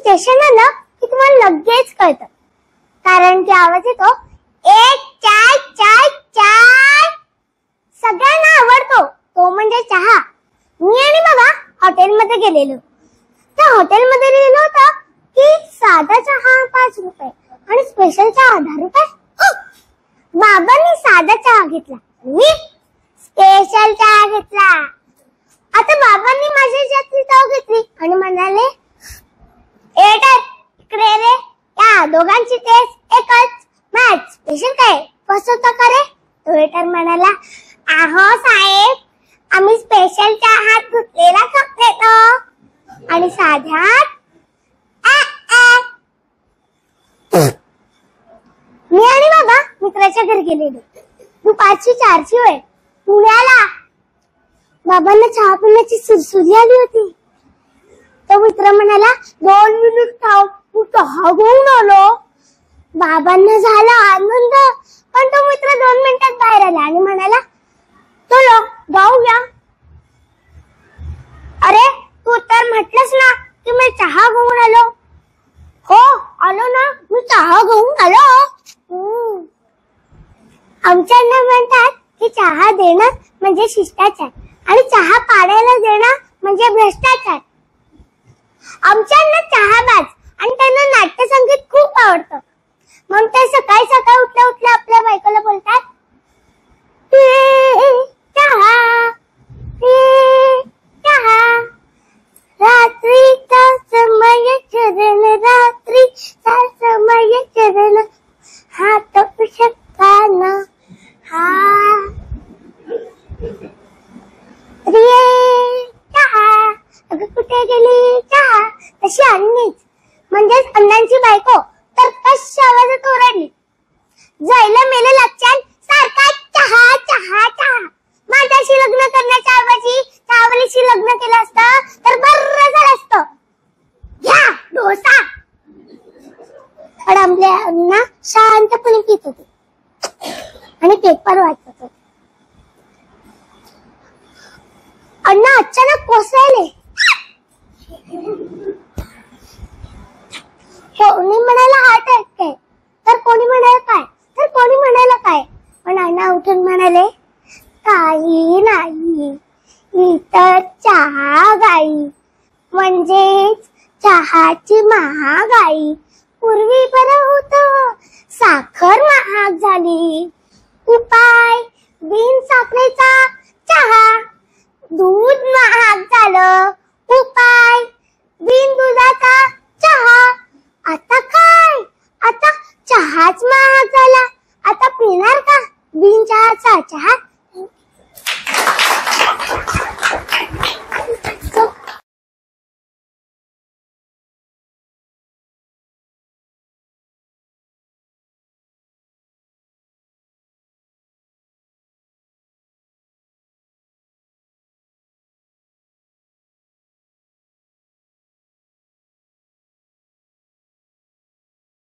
Station आलं की तुम्हाला लगेच कळतं, कारण की आवाज येतो एक चाय चाय चाय. सगळ्यांना आवडतो तो म्हणजे चहा. मी आणि बाबा हॉटेलमध्ये गेलेलो. त्या हॉटेलमध्ये लिहिलं होतं की साधा चहा 5 रुपये आणि स्पेशल चहा 10 रुपये. बाबांनी साधा चहा घेतला, मी स्पेशल चहा घेतला. आता बाबांनी माझी जास्ती चव घेतली आणि म्हणाले, इकडे रे, या दोघांची टेस्ट एकच, मॅच स्पेशल काय कसं होतं का रे? तो वेटर म्हणाला, आहो साहेब, आम्ही स्पेशल चहात धुतलेला कप घेतो आणि साध्यात मी आणि बाबा मित्राच्या घरी गेलेलो. दुपारची 4ची वेळ. पुण्याला बाबांना चहा पिण्याची सुरसुरी आली होती. तो मित्र म्हणाला, 2 मिनिट थांब, तू चहा घेऊन आलो. बाबांना झाला आनंद, पण तो मित्र 2 मिनिटात बाहेर आला आणि म्हणाला, चलो जाऊया. अरे तू तर म्हटलंस ना की मी चहा घेऊन आलो. हो आलो ना, मी चहा घेऊन आलो. आमच्यांना म्हणतात की चहा देणं म्हणजे शिष्टाचार आणि चहा पाडायला देणं म्हणजे भ्रष्टाचार. आमच्यांना चहाबाज आणि त्यांना नाट्यसंगीत खूप आवडतं. मग ते सकाळी सकाळी उठल्या उठल्या आपल्या बायकोला बोलतात, चहा चहा, रात्रीचा समय चरण, रात्रीचा समय चरण, हात शकताना हा चहा. अगं कुठे गेली चहा? तशी अन्नीच म्हणजेच अण्णांची बायको तर कशा आवाजात ओरडली, जायला मेले लक्षण सारखा चहा चहा चहा. माझ्याशी लग्न करण्याच्या ऐवजी चहावालीशी लग्न केलं असतं तर बरं झालं असतं. घ्या डोसा. अडमले अण्णा शांतपणे पित होते आणि पेपर वाचत होते. अण्णा अचानक कोसळले. कोणी म्हणाला हार्ट अटॅक आहे, तर कोणी म्हणाला काय, तर कोणी म्हणाला काय. पण अण्णा उठून म्हणाले, काही नाही, इतर चहागाई म्हणजेच चहाची महागाई. पूर्वी बरं होतं, साखर महाग झाली. उपाय बिन साखरेचा चहा. दूध महाग झालं. उपाय बिन दुधाचा चहा. आता काय, आता चहाच महाग झाला. आता पिणार का बिन चहाचा चहा?